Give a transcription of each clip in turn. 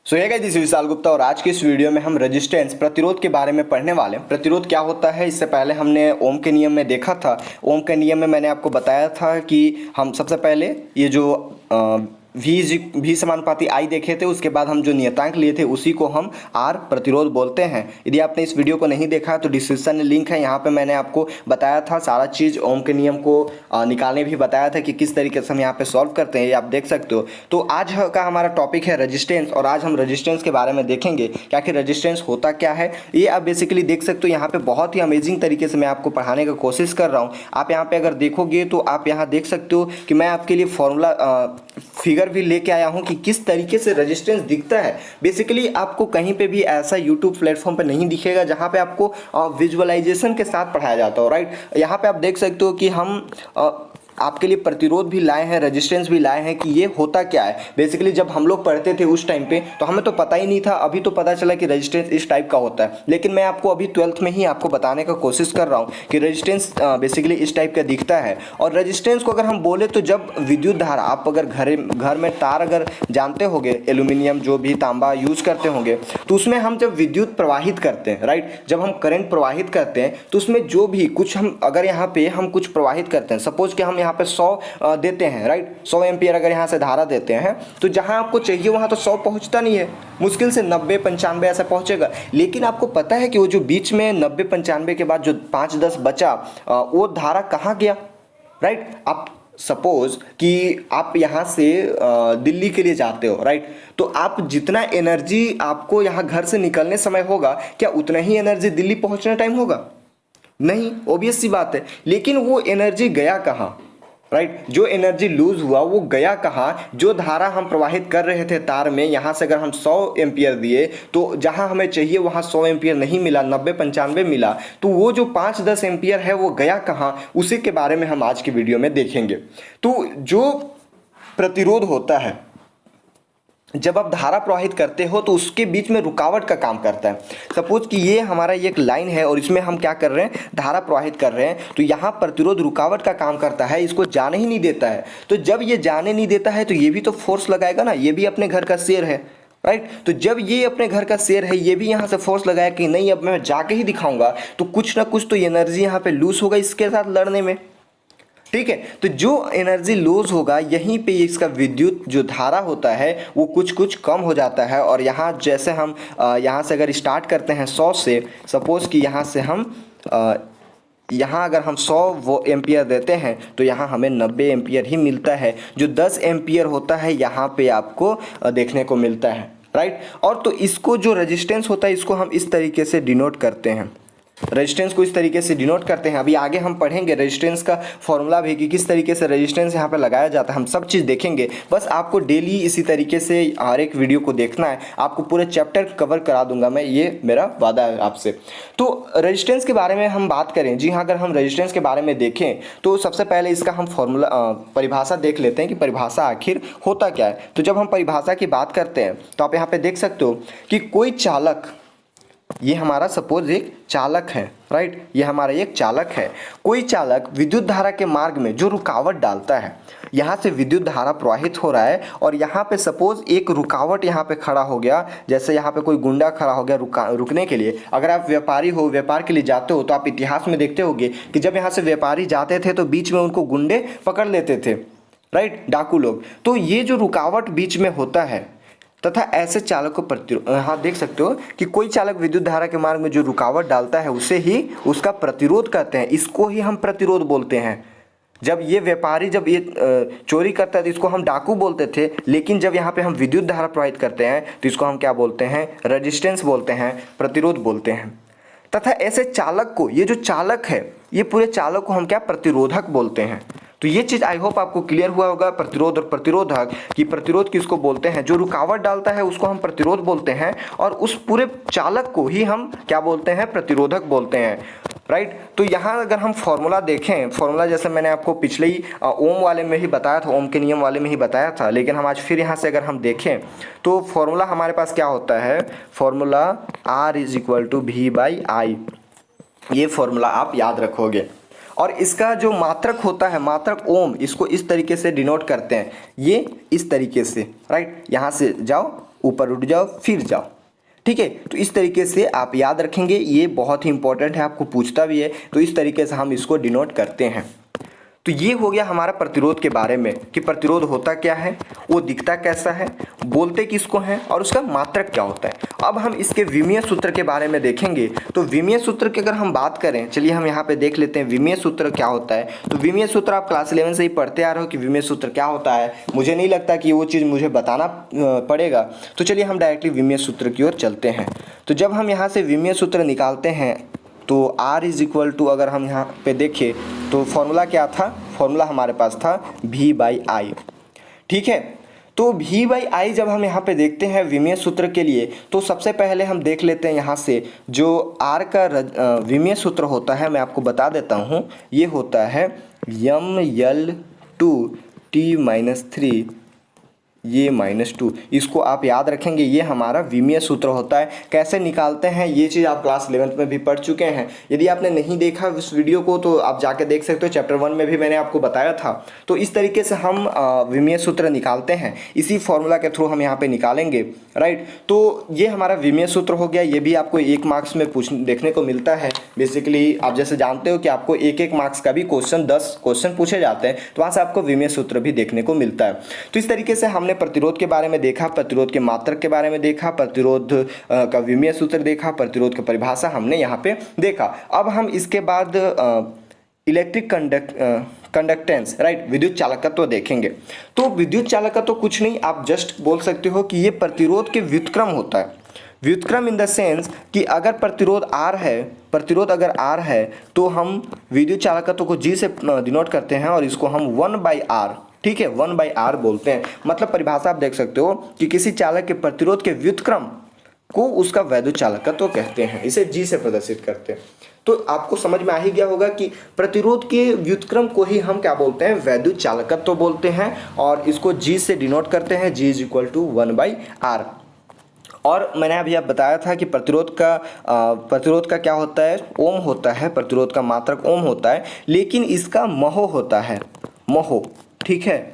So hey guys, this is Vishal Gupta और आज की इस वीडियो में हम रेजिस्टेंस प्रतिरोध के बारे में पढ़ने वाले हैं। प्रतिरोध क्या होता है, इससे पहले हमने ओम के नियम में देखा था। ओम के नियम में मैंने आपको बताया था कि हम सबसे पहले ये जो भी समानुपाती आई देखे थे, उसके बाद हम जो नियतांक लिए थे उसी को हम आर प्रतिरोध बोलते हैं। यदि आपने इस वीडियो को नहीं देखा तो डिस्क्रिप्शन में लिंक है, यहाँ पे मैंने आपको बताया था सारा चीज़। ओम के नियम को निकालने भी बताया था कि किस तरीके से हम यहाँ पे सॉल्व करते हैं, ये आप देख सकते हो। तो आज का हमारा टॉपिक है रेजिस्टेंस और आज हम रेजिस्टेंस के बारे में देखेंगे कि आखिर रेजिस्टेंस होता क्या है। ये आप बेसिकली देख सकते हो, यहाँ पे बहुत ही अमेजिंग तरीके से मैं आपको पढ़ाने का कोशिश कर रहा हूँ। आप यहाँ पे अगर देखोगे तो आप यहाँ देख सकते हो कि मैं आपके लिए फॉर्मूला फिगर भी लेके आया हूं कि किस तरीके से रेजिस्टेंस दिखता है। बेसिकली आपको कहीं पे भी ऐसा यूट्यूब प्लेटफॉर्म पे नहीं दिखेगा जहां पे आपको विजुअलाइजेशन के साथ पढ़ाया जाता हो, राइट। यहाँ पे आप देख सकते हो कि हम आपके लिए प्रतिरोध भी लाए हैं, रेजिस्टेंस भी लाए हैं कि ये होता क्या है। बेसिकली जब हम लोग पढ़ते थे उस टाइम पे तो हमें तो पता ही नहीं था, अभी तो पता चला कि रेजिस्टेंस इस टाइप का होता है। लेकिन मैं आपको अभी 12th में ही आपको बताने का कोशिश कर रहा हूँ कि रेजिस्टेंस बेसिकली इस टाइप का दिखता है। और रेजिस्टेंस को अगर हम बोले तो जब विद्युत धारा, आप अगर घर में तार अगर जानते होंगे, एल्यूमिनियम जो भी तांबा यूज करते होंगे, तो उसमें हम जब विद्युत प्रवाहित करते हैं, राइट, जब हम करंट प्रवाहित करते हैं तो उसमें जो भी कुछ हम अगर यहाँ पे हम कुछ प्रवाहित करते हैं, सपोज कि हम यहाँ पे 100 देते हैं, राइट, 100 एम्पियर अगर यहाँ से धारा देते हैं तो जहाँ आपको चाहिए वहाँ तो 100 पहुँचता नहीं है, मुश्किल से 90-95 ऐसा पहुँचेगा। लेकिन आपको पता है कि वो जो बीच में 90-95 के बाद जो 5-10 बचा वो धारा कहाँ गया, राइट। आप सपोज कि आप यहाँ से दिल्ली के लिए जाते हो, राइट, तो आप जितना एनर्जी आपको यहाँ घर से निकलने समय होगा, क्या उतना ही एनर्जी दिल्ली पहुँचने टाइम होगा? नहीं, ऑब्वियस सी बात है। लेकिन वो एनर्जी गया कहाँ, राइट, जो एनर्जी लूज हुआ वो गया कहाँ? जो धारा हम प्रवाहित कर रहे थे तार में, यहाँ से अगर हम 100 एम्पियर दिए तो जहाँ हमें चाहिए वहाँ 100 एम्पियर नहीं मिला, 90-95 मिला, तो वो जो 5-10 एम्पियर है वो गया कहाँ, उसी के बारे में हम आज की वीडियो में देखेंगे। तो जो प्रतिरोध होता है, जब आप धारा प्रवाहित करते हो तो उसके बीच में रुकावट का काम करता है। सपोज कि ये हमारा ये एक लाइन है और इसमें हम क्या कर रहे हैं, धारा प्रवाहित कर रहे हैं, तो यहाँ प्रतिरोध रुकावट का काम करता है, इसको जाने ही नहीं देता है। तो जब ये जाने नहीं देता है तो ये भी तो फोर्स लगाएगा ना, ये भी अपने घर का शेर है, राइट। तो जब ये अपने घर का शेर है, ये भी यहाँ से फोर्स लगाया कि नहीं अब मैं जाके ही दिखाऊंगा, तो कुछ ना कुछ तो एनर्जी यहाँ पे लूज होगा इसके साथ लड़ने में, ठीक है। तो जो एनर्जी लूज होगा यहीं पे इसका विद्युत जो धारा होता है वो कुछ कुछ कम हो जाता है। और यहाँ जैसे हम यहाँ से अगर स्टार्ट करते हैं 100 से, सपोज कि यहाँ से हम यहाँ अगर हम 100 वो एम्पियर देते हैं तो यहाँ हमें 90 एम्पियर ही मिलता है। जो 10 एम्पियर होता है यहाँ पे आपको देखने को मिलता है, राइट। और तो इसको जो रेजिस्टेंस होता है इसको हम इस तरीके से डिनोट करते हैं, रेजिस्टेंस को इस तरीके से डिनोट करते हैं। अभी आगे हम पढ़ेंगे रेजिस्टेंस का फॉर्मूला भी कि किस तरीके से रेजिस्टेंस यहाँ पे लगाया जाता है, हम सब चीज़ देखेंगे। बस आपको डेली इसी तरीके से हर एक वीडियो को देखना है, आपको पूरे चैप्टर कवर करा दूंगा मैं, ये मेरा वादा है आपसे। तो रेजिस्टेंस के बारे में हम बात करें, जी हाँ, अगर हम रेजिस्टेंस के बारे में देखें तो सबसे पहले इसका हम फॉर्मूला परिभाषा देख लेते हैं कि परिभाषा आखिर होता क्या है। तो जब हम परिभाषा की बात करते हैं तो आप यहाँ पे देख सकते हो कि कोई चालक, ये हमारा सपोज एक चालक है, राइट, ये हमारा एक चालक है। कोई चालक विद्युत धारा के मार्ग में जो रुकावट डालता है, यहाँ से विद्युत धारा प्रवाहित हो रहा है और यहाँ पे सपोज एक रुकावट यहाँ पे खड़ा हो गया, जैसे यहाँ पे कोई गुंडा खड़ा हो गया रुकने के लिए। अगर आप व्यापारी हो, व्यापार के लिए जाते हो, तो आप इतिहास में देखते होगे कि जब यहाँ से व्यापारी जाते थे तो बीच में उनको गुंडे पकड़ लेते थे, राइट, डाकू लोग। तो ये जो रुकावट बीच में होता है तथा ऐसे चालक को प्रतिरोध, हाँ देख सकते हो कि कोई चालक विद्युत धारा के मार्ग में जो रुकावट डालता है उसे ही उसका प्रतिरोध कहते हैं, इसको ही हम प्रतिरोध बोलते हैं। जब ये व्यापारी जब ये चोरी करता है तो इसको हम डाकू बोलते थे, लेकिन जब यहाँ पे हम विद्युत धारा प्रवाहित करते हैं तो इसको हम क्या बोलते हैं, रेजिस्टेंस बोलते हैं, प्रतिरोध बोलते हैं। तथा ऐसे चालक को, ये जो चालक है, ये पूरे चालक को हम क्या, प्रतिरोधक बोलते हैं। तो ये चीज़ आई होप आपको क्लियर हुआ होगा, प्रतिरोध और प्रतिरोधक कि प्रतिरोध किसको बोलते हैं, जो रुकावट डालता है उसको हम प्रतिरोध बोलते हैं और उस पूरे चालक को ही हम क्या बोलते हैं, प्रतिरोधक बोलते हैं, राइट। तो यहाँ अगर हम फॉर्मूला देखें, फॉर्मूला जैसे मैंने आपको पिछले ही ओम वाले में ही बताया था, ओम के नियम वाले में ही बताया था, लेकिन हम आज फिर यहाँ से अगर हम देखें तो फॉर्मूला हमारे पास क्या होता है, फॉर्मूला R=V/I, ये फॉर्मूला आप याद रखोगे। और इसका जो मात्रक होता है, मात्रक ओम, इसको इस तरीके से डिनोट करते हैं, ये इस तरीके से, राइट। यहाँ से जाओ ऊपर उठ जाओ फिर जाओ। ठीक है, तो इस तरीके से आप याद रखेंगे, ये बहुत ही इंपॉर्टेंट है, आपको पूछता भी है, तो इस तरीके से हम इसको डिनोट करते हैं। तो ये हो गया हमारा प्रतिरोध के बारे में कि प्रतिरोध होता क्या है, वो दिखता कैसा है, बोलते किसको हैं और उसका मात्रक क्या होता है। अब हम इसके विमीय सूत्र के बारे में देखेंगे। तो विमीय सूत्र की अगर हम बात करें, चलिए हम यहाँ पे देख लेते हैं विमीय सूत्र क्या होता है। तो विमीय सूत्र आप क्लास 11 से ही पढ़ते आ रहे हो कि विमीय सूत्र क्या होता है, मुझे नहीं लगता कि वो चीज़ मुझे बताना पड़ेगा। तो चलिए हम डायरेक्टली विमीय सूत्र की ओर चलते हैं। तो जब हम यहाँ से विमीय सूत्र निकालते हैं तो R इज इक्वल टू, अगर हम यहाँ पे देखें तो फॉर्मूला क्या था, फॉर्मूला हमारे पास था V/I। ठीक है, तो V/I जब हम यहाँ पे देखते हैं विमीय सूत्र के लिए, तो सबसे पहले हम देख लेते हैं यहाँ से जो R का विमीय सूत्र होता है, मैं आपको बता देता हूँ, ये होता है ML2T-3 ये -2। इसको आप याद रखेंगे, ये हमारा विमीय सूत्र होता है। कैसे निकालते हैं ये चीज़ आप क्लास 11th में भी पढ़ चुके हैं। यदि आपने नहीं देखा इस वीडियो को तो आप जाके देख सकते हो, चैप्टर 1 में भी मैंने आपको बताया था। तो इस तरीके से हम विमीय सूत्र निकालते हैं, इसी फॉर्मूला के थ्रू हम यहाँ पे निकालेंगे, राइट। तो ये हमारा विमीय सूत्र हो गया। ये भी आपको 1 मार्क्स में देखने को मिलता है। बेसिकली आप जैसे जानते हो कि आपको 1-1 मार्क्स का भी क्वेश्चन 10 क्वेश्चन पूछे जाते हैं, तो वहाँ से आपको विमीय सूत्र भी देखने को मिलता है। तो इस तरीके से हमने प्रतिरोध के बारे में देखा, प्रतिरोध के मात्रक के बारे में देखा, प्रतिरोध का विमीय सूत्र देखा, प्रतिरोध की परिभाषा हमने यहाँ पे देखा। अब हम इसके बाद इलेक्ट्रिक कंडक्टेंस, राइट, विद्युत चालकत्व देखेंगे। तो विद्युत चालकत्व कुछ नहीं, आप जस्ट बोल सकते हो कि ये प्रतिरोध के व्युत्क्रम होता है। व्युत्क्रम इन द सेंस कि अगर प्रतिरोध R है, प्रतिरोध अगर R है तो हम विद्युत चालकत्व को G से डिनोट करते हैं और इसको हम 1/R, ठीक है, 1/R बोलते हैं। मतलब परिभाषा आप देख सकते हो कि किसी चालक के प्रतिरोध के व्युत्क्रम को उसका वैद्युत चालकत्व कहते हैं, इसे G से प्रदर्शित करते हैं। तो आपको समझ में आ ही गया होगा कि प्रतिरोध के व्युत्क्रम को ही हम क्या बोलते हैं, वैद्युत चालकत्व बोलते हैं, और इसको G से डिनोट करते हैं, G is equal to 1/R। और मैंने अभी आप बताया था कि प्रतिरोध का क्या होता है, ओम होता है, प्रतिरोध का मात्रक ओम होता है, लेकिन इसका महो होता है, महो, ठीक है,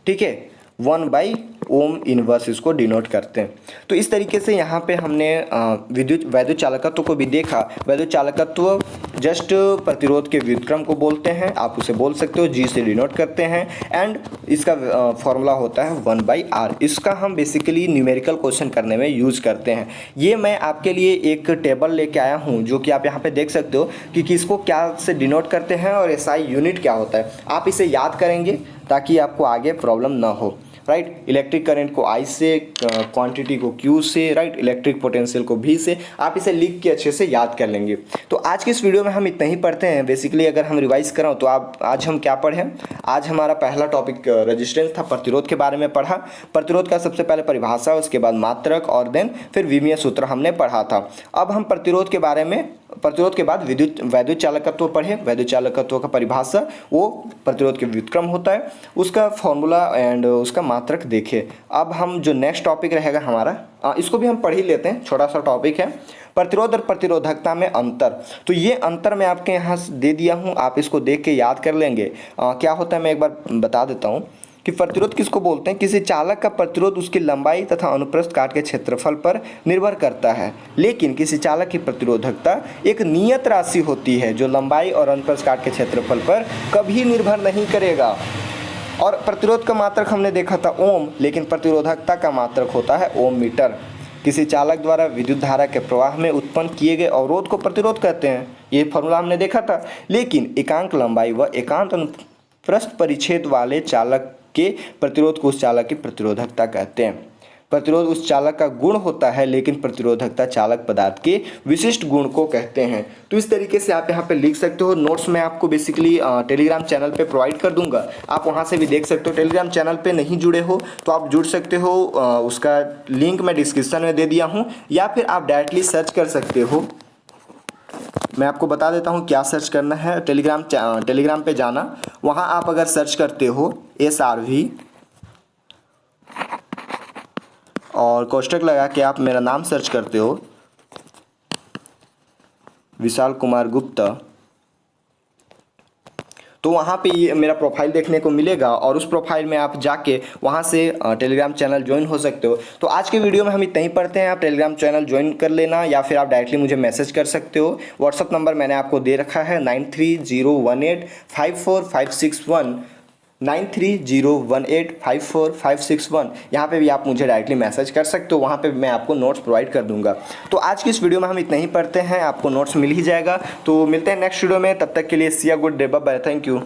ठीक है, 1/ओम इनवर्स इसको डिनोट करते हैं। तो इस तरीके से यहाँ पे हमने वैद्युत चालकत्व को भी देखा। वैद्युत चालकत्व जस्ट प्रतिरोध के व्युत्क्रम को बोलते हैं, आप उसे बोल सकते हो, G से डिनोट करते हैं, एंड इसका फॉर्मूला होता है 1/R। इसका हम बेसिकली न्यूमेरिकल क्वेश्चन करने में यूज़ करते हैं। ये मैं आपके लिए एक टेबल लेके आया हूँ जो कि आप यहाँ पे देख सकते हो कि किसको क्या से डिनोट करते हैं और SI यूनिट क्या होता है। आप इसे याद करेंगे ताकि आपको आगे प्रॉब्लम ना हो, राइट। इलेक्ट्रिक करंट को I से, क्वांटिटी को Q से, राइट, इलेक्ट्रिक पोटेंशियल को V से, आप इसे लिख के अच्छे से याद कर लेंगे। तो आज की इस वीडियो में हम इतना ही पढ़ते हैं। बेसिकली अगर हम रिवाइज करें तो आज हम क्या पढ़ें, आज हमारा पहला टॉपिक रेजिस्टेंस था, प्रतिरोध के बारे में पढ़ा। प्रतिरोध का सबसे पहले परिभाषा, उसके बाद मात्रक और देन फिर विमीय सूत्र हमने पढ़ा था। अब हम प्रतिरोध के बारे में, प्रतिरोध के बाद वैद्युत चालकत्व पढ़े। वैद्युत चालकत्व का परिभाषा वो प्रतिरोध के व्युत्क्रम होता है, उसका फॉर्मूला एंड उसका मात्रक देखे। अब हम जो नेक्स्ट टॉपिक रहेगा हमारा, इसको भी हम पढ़ ही लेते हैं, छोटा सा टॉपिक है, प्रतिरोध और प्रतिरोधकता में अंतर। तो ये अंतर मैं आपके यहाँ दे दिया हूँ, आप इसको देख के याद कर लेंगे। क्या होता है मैं एक बार बता देता हूँ कि प्रतिरोध किसको बोलते हैं। किसी चालक का प्रतिरोध उसकी लंबाई तथा अनुप्रस्थ काट के क्षेत्रफल पर निर्भर करता है, लेकिन किसी चालक की प्रतिरोधकता एक नियत राशि होती है जो लंबाई और अनुप्रस्थ काट के क्षेत्रफल पर कभी निर्भर नहीं करेगा। और प्रतिरोध का मात्रक हमने देखा था ओम, लेकिन प्रतिरोधकता का मात्रक होता है ओम मीटर। किसी चालक द्वारा विद्युत धारा के प्रवाह में उत्पन्न किए गए अवरोध को प्रतिरोध कहते हैं, ये फॉर्मूला हमने देखा था। लेकिन एकांक लंबाई व एकांक अनुप्रस्थ परिच्छेद वाले चालक के प्रतिरोध को उस चालक की प्रतिरोधकता कहते हैं। प्रतिरोध उस चालक का गुण होता है, लेकिन प्रतिरोधकता चालक पदार्थ के विशिष्ट गुण को कहते हैं। तो इस तरीके से आप यहाँ पे लिख सकते हो। नोट्स मैं आपको बेसिकली टेलीग्राम चैनल पे प्रोवाइड कर दूंगा, आप वहाँ से भी देख सकते हो। टेलीग्राम चैनल पे नहीं जुड़े हो तो आप जुड़ सकते हो, उसका लिंक मैं डिस्क्रिप्शन में दे दिया हूँ, या फिर आप डायरेक्टली सर्च कर सकते हो। मैं आपको बता देता हूँ क्या सर्च करना है। टेलीग्राम पे जाना, वहाँ आप अगर सर्च करते हो SRV और कोष्टक लगा के आप मेरा नाम सर्च करते हो विशाल कुमार गुप्ता, तो वहाँ पे ये मेरा प्रोफाइल देखने को मिलेगा और उस प्रोफाइल में आप जाके वहाँ से टेलीग्राम चैनल ज्वाइन हो सकते हो। तो आज के वीडियो में हम इतना ही पढ़ते हैं, आप टेलीग्राम चैनल ज्वाइन कर लेना या फिर आप डायरेक्टली मुझे मैसेज कर सकते हो। व्हाट्सअप नंबर मैंने आपको दे रखा है 9301854561, 9301854561। यहाँ पे भी आप मुझे डायरेक्टली मैसेज कर सकते हो, वहाँ पे मैं आपको नोट्स प्रोवाइड कर दूंगा। तो आज की इस वीडियो में हम इतना ही पढ़ते हैं, आपको नोट्स मिल ही जाएगा। तो मिलते हैं नेक्स्ट वीडियो में, तब तक के लिए see ya good day, bye bye, thank you.